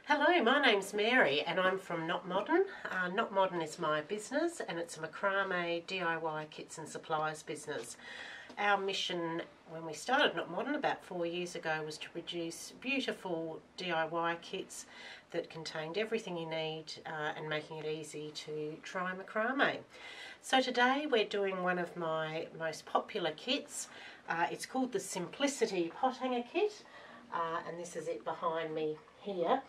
Hello, my name's Mary and I'm from Not Modern. Not Modern is my business and it's a macrame DIY kits and supplies business. Our mission when we started Not Modern about 4 years ago was to produce beautiful DIY kits that contained everything you need and making it easy to try macrame. So today we're doing one of my most popular kits. It's called the Simplicity Pot Hanger Kit and this is it behind me here.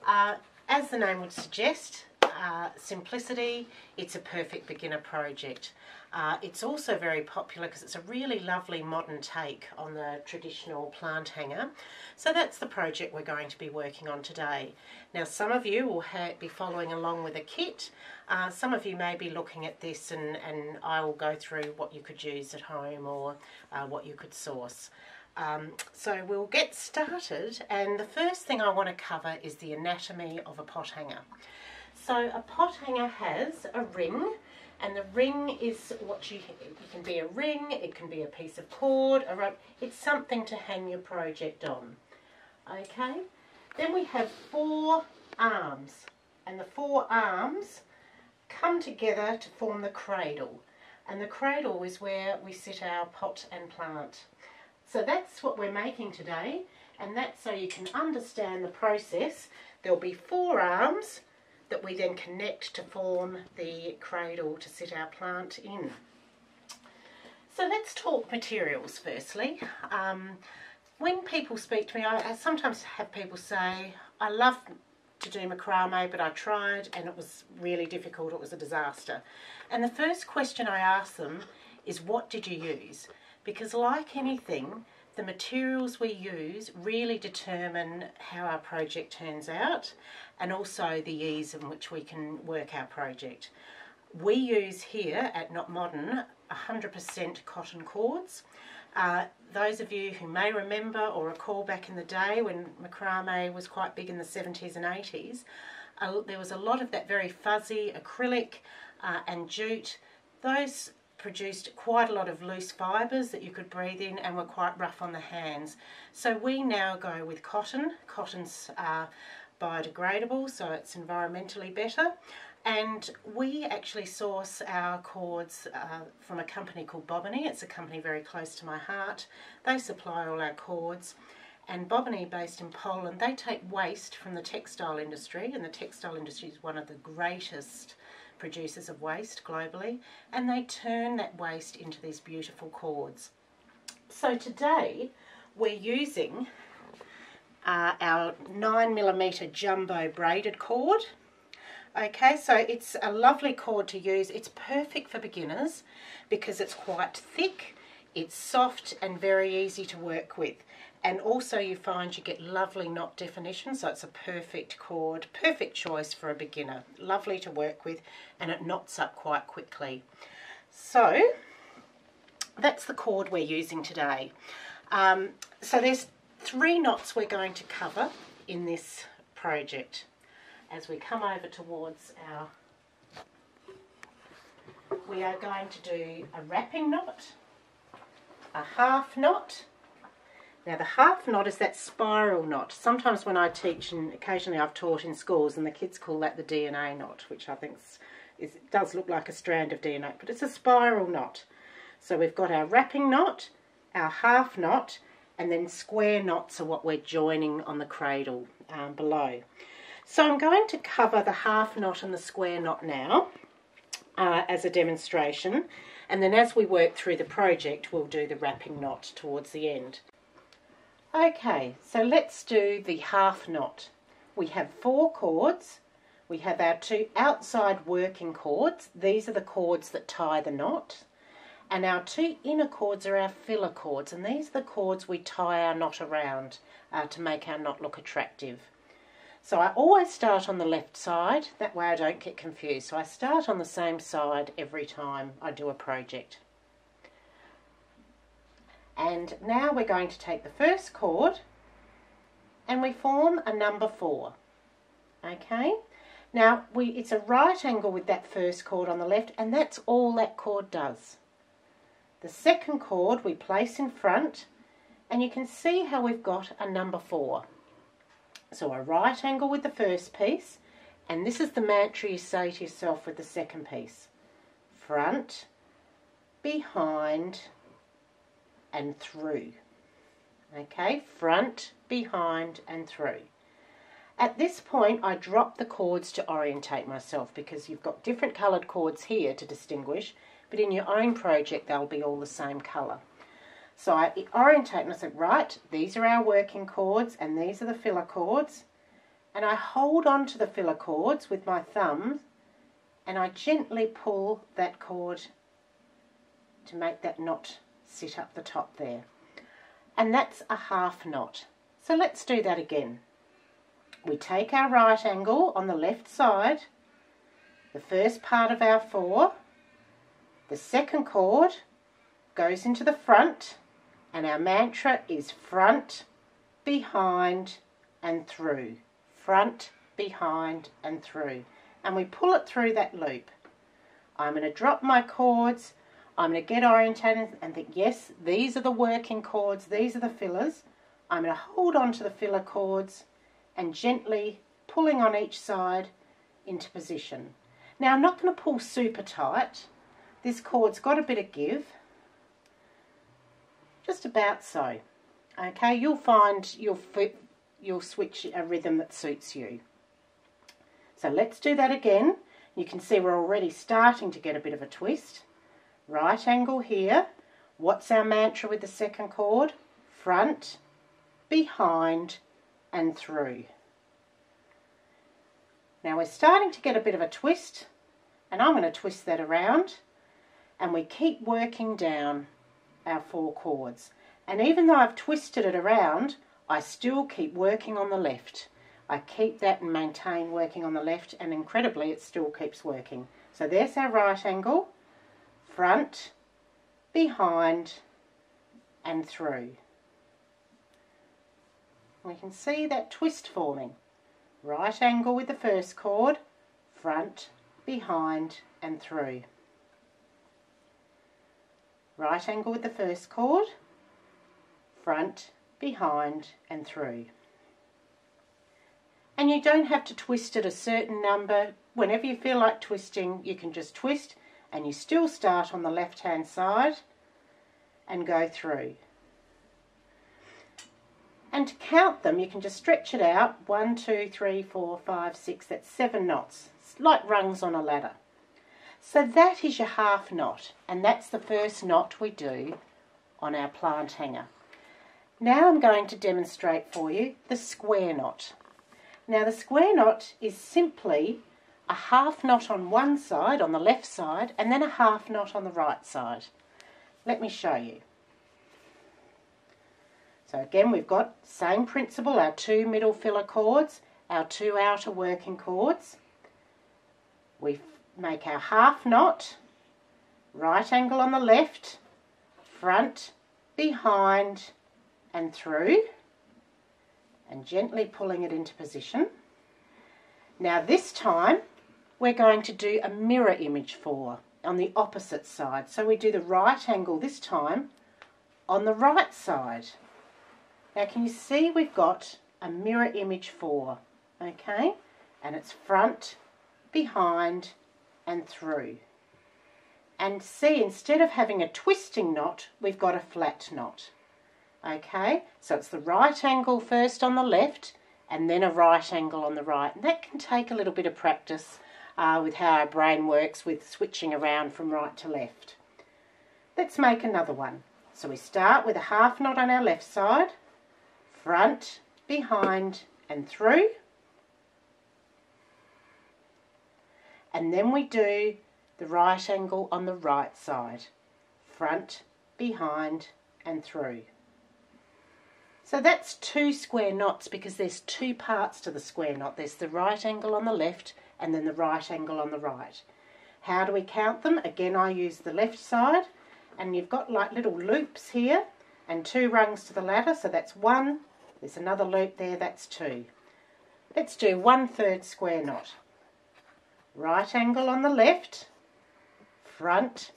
As the name would suggest, simplicity, it's a perfect beginner project. It's also very popular because it's a really lovely modern take on the traditional plant hanger. So that's the project we're going to be working on today. Now some of you will be following along with a kit. Some of you may be looking at this and I will go through what you could use at home or what you could source. So we'll get started, and the first thing I want to cover is the anatomy of a pot hanger. So a pot hanger has a ring, and the ring is it can be a ring, it can be a piece of cord, a rope. It's something to hang your project on. Okay, then we have 4 arms, and the 4 arms come together to form the cradle, and the cradle is where we sit our pot and plant. So that's what we're making today, and that's so you can understand the process. There'll be 4 arms that we then connect to form the cradle to sit our plant in. So let's talk materials firstly. When people speak to me, I sometimes have people say, I love to do macrame, but I tried and it was really difficult, it was a disaster. And the first question I ask them is, what did you use? Because like anything, the materials we use really determine how our project turns out and also the ease in which we can work our project. We use here at Not Modern 100% cotton cords. Those of you who may remember or recall back in the day when macrame was quite big in the 70s and 80s, there was a lot of that very fuzzy acrylic and jute. Those produced quite a lot of loose fibres that you could breathe in and were quite rough on the hands. So we now go with cotton. Cotton's biodegradable, so it's environmentally better. And we actually source our cords from a company called Bobany. It's a company very close to my heart. They supply all our cords. And Bobany, based in Poland, they take waste from the textile industry, and the textile industry is one of the greatest producers of waste globally, and they turn that waste into these beautiful cords. So today we're using our 9mm jumbo braided cord. Okay, so it's a lovely cord to use. It's perfect for beginners because it's quite thick, it's soft and very easy to work with. And also you find you get lovely knot definition, so it's a perfect cord, perfect choice for a beginner. Lovely to work with and it knots up quite quickly. So that's the cord we're using today. So there's 3 knots we're going to cover in this project. As we come over towards we are going to do a wrapping knot, a half knot. Now the half knot is that spiral knot. Sometimes when I teach, and occasionally I've taught in schools, and the kids call that the DNA knot, which I think does look like a strand of DNA, but it's a spiral knot. So we've got our wrapping knot, our half knot, and then square knots are what we're joining on the cradle below. So I'm going to cover the half knot and the square knot now as a demonstration, and then as we work through the project we'll do the wrapping knot towards the end. Okay, so let's do the half knot. We have 4 cords. We have our 2 outside working cords. These are the cords that tie the knot. And our 2 inner cords are our filler cords, and these are the cords we tie our knot around to make our knot look attractive. So I always start on the left side, that way I don't get confused. So I start on the same side every time I do a project. And now we're going to take the first cord and we form a number 4. Okay, now it's a right angle with that first cord on the left, and that's all that cord does. The second cord we place in front, and you can see how we've got a number 4. So a right angle with the first piece, and this is the mantra you say to yourself with the second piece. Front, behind, and through. Okay, front, behind, and through. At this point, I drop the cords to orientate myself, because you've got different coloured cords here to distinguish, but in your own project they'll be all the same colour. So I orientate and I said, right, these are our working cords and these are the filler cords, and I hold on to the filler cords with my thumb and I gently pull that cord to make that knot sit up the top there. And that's a half knot. So let's do that again. We take our right angle on the left side, the first part of our 4, the second cord goes into the front, and our mantra is front, behind, and through. Front, behind, and through. And we pull it through that loop. I'm going to drop my cords, I'm going to get orientated and think, yes, these are the working cords, these are the fillers. I'm going to hold on to the filler cords and gently pulling on each side into position. Now I'm not going to pull super tight. This cord's got a bit of give. Just about so. Okay, you'll find you'll switch a rhythm that suits you. So let's do that again. You can see we're already starting to get a bit of a twist. Right angle here. What's our mantra with the second cord? Front, behind, and through. Now we're starting to get a bit of a twist, and I'm going to twist that around, and we keep working down our 4 cords. And even though I've twisted it around, I still keep working on the left. I keep that and maintain working on the left, and incredibly it still keeps working. So there's our right angle, front, behind, and through. We can see that twist forming. Right angle with the first cord, front, behind, and through. Right angle with the first cord, front, behind, and through. And you don't have to twist at a certain number. Whenever you feel like twisting, you can just twist, and you still start on the left hand side and go through. And to count them, you can just stretch it out. 1, 2, 3, 4, 5, 6, that's 7 knots. It's like rungs on a ladder. So that is your half knot, and that's the first knot we do on our plant hanger. Now I'm going to demonstrate for you the square knot. Now the square knot is simply a half knot on one side, on the left side, and then a half knot on the right side. Let me show you. So again, we've got same principle, our 2 middle filler cords, our 2 outer working cords. We make our half knot, right angle on the left, front, behind, and through, and gently pulling it into position. Now this time, we're going to do a mirror image 4 on the opposite side. So we do the right angle this time on the right side. Now can you see we've got a mirror image 4, okay? And it's front, behind, and through. And see, instead of having a twisting knot, we've got a flat knot. Okay, so it's the right angle first on the left, and then a right angle on the right. And that can take a little bit of practice with how our brain works with switching around from right to left. Let's make another one. So we start with a half knot on our left side, front, behind, and through. And then we do the right angle on the right side, front, behind, and through. So that's 2 square knots because there's 2 parts to the square knot. There's the right angle on the left and then the right angle on the right. How do we count them? Again, I use the left side, and you've got like little loops here and 2 rungs to the ladder, so that's 1. There's another loop there, that's 2. Let's do 1/3 square knot. Right angle on the left, front,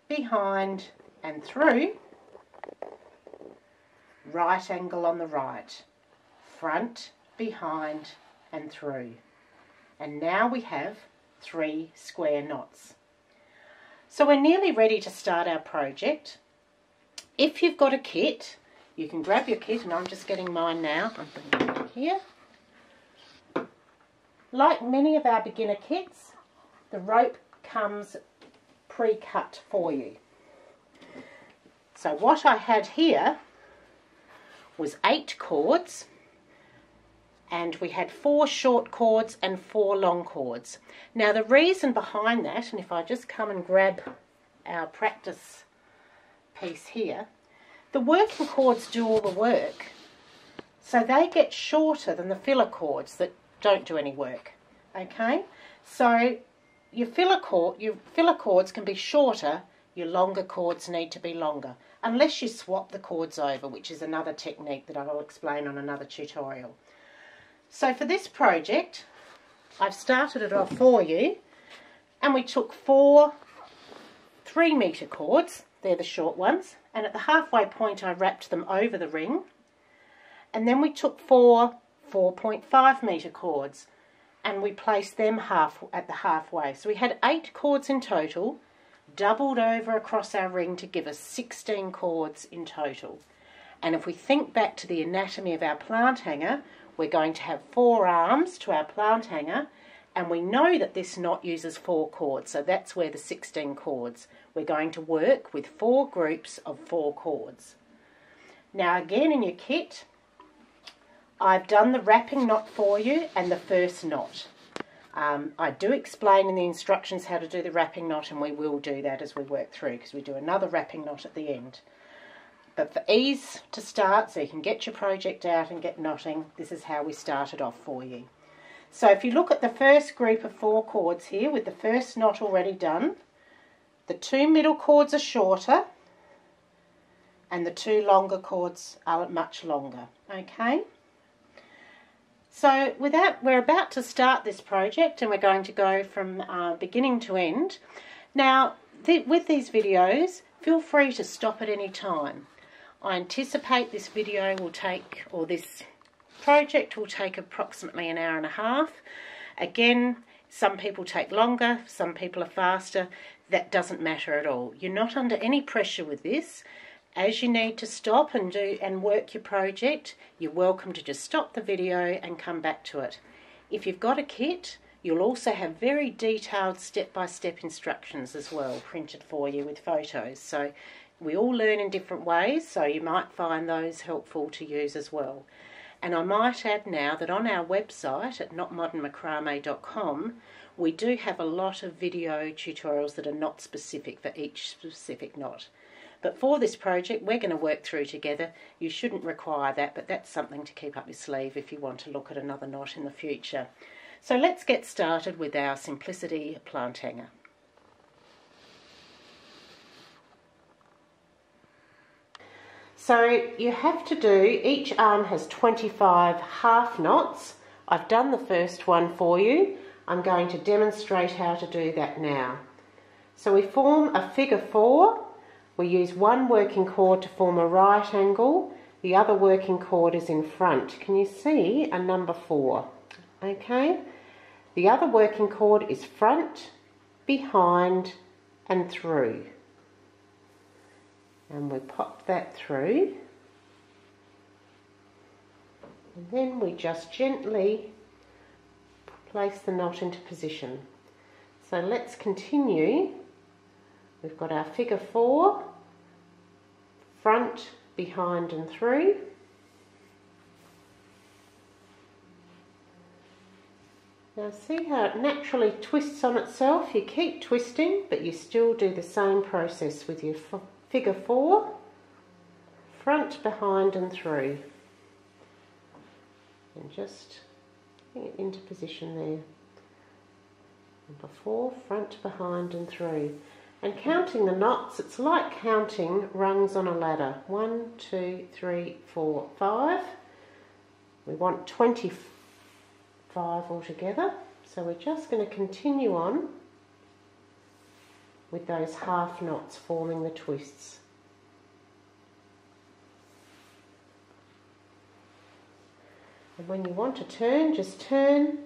behind, and through. Right angle on the right, front, behind and through. And now we have 3 square knots. So we're nearly ready to start our project. If you've got a kit, you can grab your kit, and I'm just getting mine now. I'm bringing it here. Like many of our beginner kits, the rope comes pre-cut for you. So what I had here was 8 cords, and we had 4 short cords and 4 long cords. Now the reason behind that, and if I just come and grab our practice piece here, the working cords do all the work, so they get shorter than the filler cords that don't do any work. Okay, so your filler cords can be shorter, your longer cords need to be longer, unless you swap the cords over, which is another technique that I will explain on another tutorial. So for this project, I've started it off for you, and we took 4 3-metre cords, they're the short ones, and at the halfway point I wrapped them over the ring, and then we took 4 4.5-metre cords, and we placed them at the halfway. So we had 8 cords in total, doubled over across our ring to give us 16 cords in total. And if we think back to the anatomy of our plant hanger, we're going to have 4 arms to our plant hanger, and we know that this knot uses 4 cords, so that's where the 16 cords. We're going to work with 4 groups of 4 cords. Now again, in your kit, I've done the wrapping knot for you and the first knot. I do explain in the instructions how to do the wrapping knot, and we will do that as we work through, because we do another wrapping knot at the end. But for ease to start, so you can get your project out and get knotting, this is how we started off for you. So if you look at the first group of 4 cords here, with the first knot already done, the 2 middle cords are shorter and the 2 longer cords are much longer. Okay? So we're about to start this project, and we're going to go from beginning to end. Now, with these videos, feel free to stop at any time. I anticipate this video will take, or this project will take approximately an hour and a half. Again, some people take longer, some people are faster. That doesn't matter at all. You're not under any pressure with this. As you need to stop and work your project, you're welcome to just stop the video and come back to it. If you've got a kit, you'll also have very detailed step-by-step instructions as well, printed for you with photos. So we all learn in different ways, so you might find those helpful to use as well. And I might add now that on our website at notmodernmacrame.com, we do have a lot of video tutorials that are knot specific for each specific knot. But for this project, we're going to work through together. You shouldn't require that, but that's something to keep up your sleeve if you want to look at another knot in the future. So let's get started with our Simplicity plant hanger. So you have to do, each arm has 25 half knots. I've done the first one for you. I'm going to demonstrate how to do that now. So we form a figure 4. We use one working cord to form a right angle. The other working cord is in front. Can you see a number 4? Okay. The other working cord is front, behind and through. And we pop that through. And then we just gently place the knot into position. So let's continue. We've got our figure 4, front, behind and through. Now see how it naturally twists on itself? You keep twisting, but you still do the same process with your figure 4, front, behind and through. And just bring it into position there. Number 4, front, behind and through. And counting the knots, it's like counting rungs on a ladder. 1, 2, 3, 4, 5. We want 25 altogether. So we're just going to continue on with those half knots forming the twists. And when you want to turn, just turn,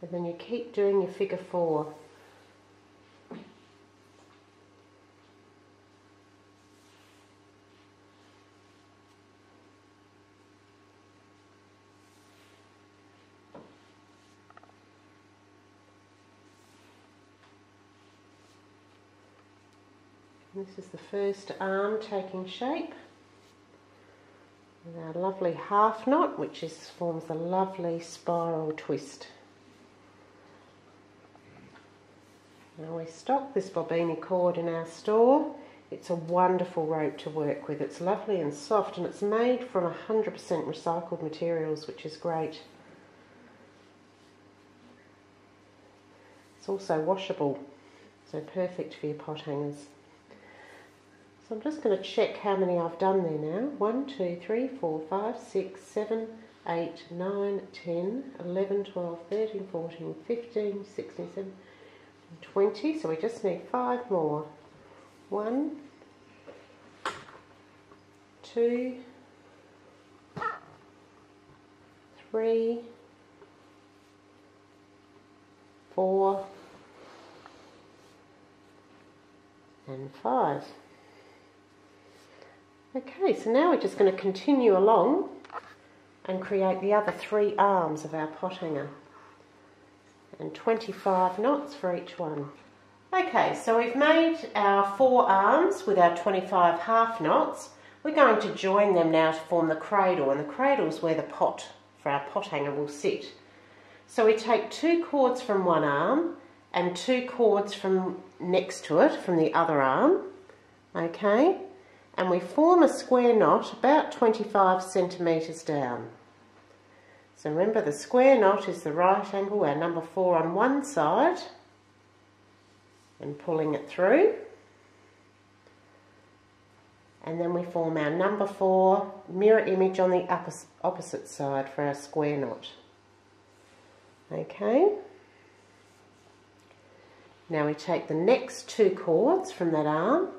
and then you keep doing your figure 4. This is the first arm taking shape. With our lovely half knot, which forms a lovely spiral twist. Now we stock this bobini cord in our store. It's a wonderful rope to work with. It's lovely and soft, and it's made from 100% recycled materials, which is great. It's also washable, so perfect for your pot hangers. So I'm just going to check how many I've done there now. 1, 2, 3, 4, 5, 6, 7, 8, 9, 10, 11, 12, 13, 14, 15, 16, 17, 20. So we just need 5 more. 1, 2, 3, 4, and 5. Okay, so now we're just going to continue along and create the other 3 arms of our pot hanger, and 25 knots for each one. Okay, so we've made our 4 arms with our 25 half knots. We're going to join them now to form the cradle, and the cradle is where the pot for our pot hanger will sit. So we take 2 cords from one arm and 2 cords from next to it from the other arm, okay? And we form a square knot about 25 centimetres down. So remember, the square knot is the right angle, our number 4 on one side, and pulling it through. And then we form our number 4 mirror image on the opposite side for our square knot. Okay. Now we take the next 2 cords from that arm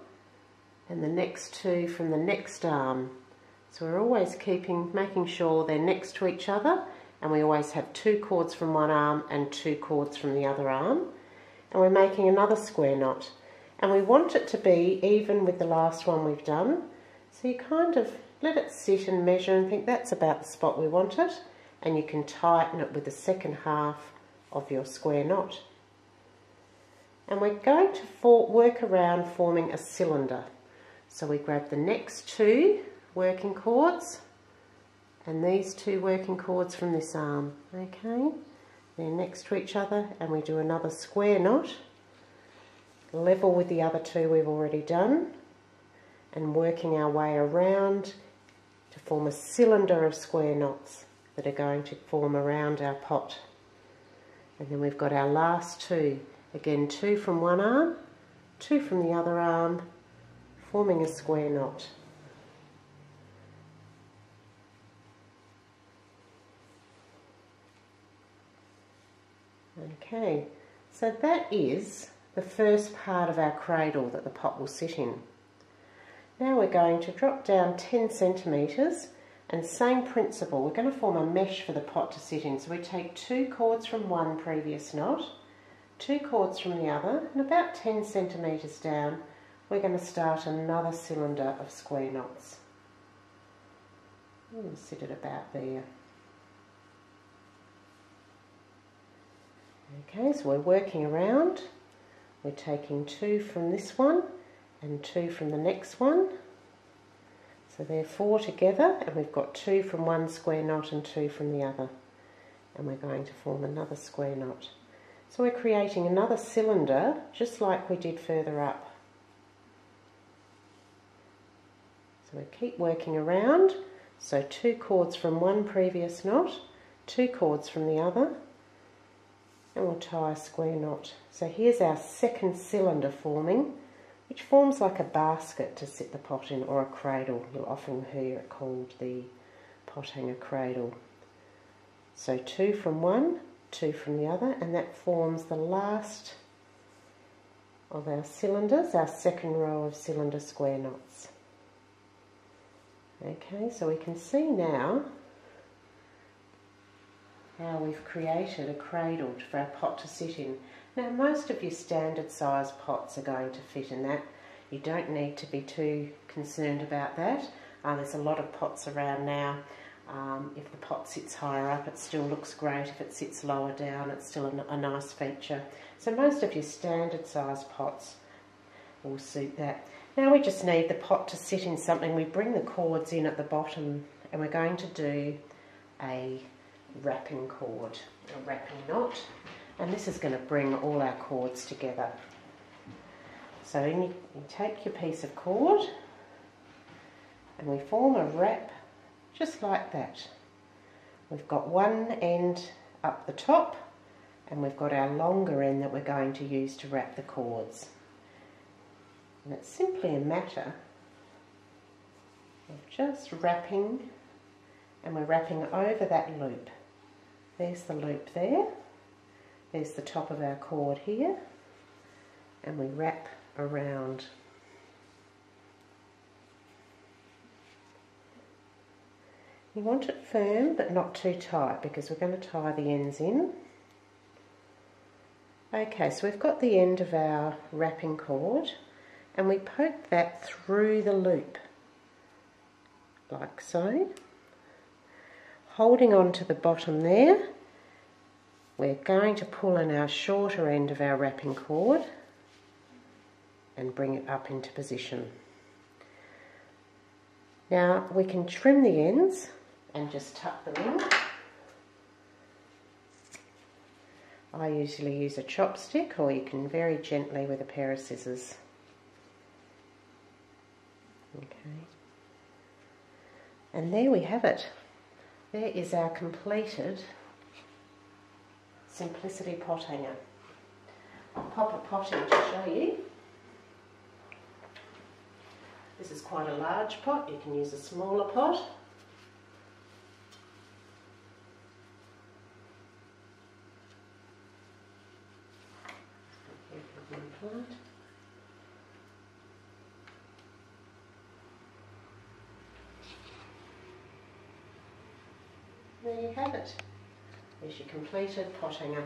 and the next 2 from the next arm. So we're always making sure they're next to each other, and we always have 2 cords from one arm and 2 cords from the other arm. And we're making another square knot. And we want it to be even with the last one we've done. So you kind of let it sit and measure and think that's about the spot we want it, and you can tighten it with the second half of your square knot. And we're going to work around forming a cylinder. So we grab the next 2 working cords and these 2 working cords from this arm, okay? They're next to each other, and we do another square knot, level with the other 2 we've already done, and working our way around to form a cylinder of square knots that are going to form around our pot. And then we've got our last 2, again 2 from one arm, 2 from the other arm, forming a square knot. Okay, so that is the first part of our cradle that the pot will sit in. Now we're going to drop down 10 centimetres, and same principle, we're going to form a mesh for the pot to sit in. So we take 2 cords from one previous knot, 2 cords from the other, and about 10 centimetres down we're going to start another cylinder of square knots. We'll sit it about there. Okay, so we're working around. We're taking 2 from this one and 2 from the next one. So they're 4 together, and we've got 2 from one square knot and 2 from the other. And we're going to form another square knot. So we're creating another cylinder just like we did further up. So we keep working around. So 2 cords from one previous knot, 2 cords from the other, and we'll tie a square knot. So here's our second cylinder forming, which forms like a basket to sit the pot in, or a cradle. You'll often hear it called the pot hanger cradle. So 2 from one, 2 from the other, and that forms the last of our cylinders, our second row of cylinder square knots. Okay, so we can see now Now we've created a cradle for our pot to sit in. Now most of your standard size pots are going to fit in that. You don't need to be too concerned about that. There's a lot of pots around now. If the pot sits higher up, it still looks great. If it sits lower down, it's still a nice feature. So most of your standard size pots will suit that. Now we just need the pot to sit in something. We bring the cords in at the bottom and we're going to do a wrapping cord, a wrapping knot. And this is going to bring all our cords together. So you take your piece of cord and we form a wrap just like that. We've got one end up the top and we've got our longer end that we're going to use to wrap the cords. And it's simply a matter of just wrapping, and we're wrapping over that loop. There's the loop there. There's the top of our cord here, and we wrap around. You want it firm but not too tight because we're going to tie the ends in. Okay, so we've got the end of our wrapping cord and we poke that through the loop like so. Holding on to the bottom there, we're going to pull in our shorter end of our wrapping cord and bring it up into position. Now we can trim the ends and just tuck them in. I usually use a chopstick, or you can very gently with a pair of scissors. Okay. And there we have it. There is our completed Simplicity pot hanger. I'll pop a pot in to show you. This is quite a large pot. You can use a smaller pot. There you have it. There's your completed pot hanger.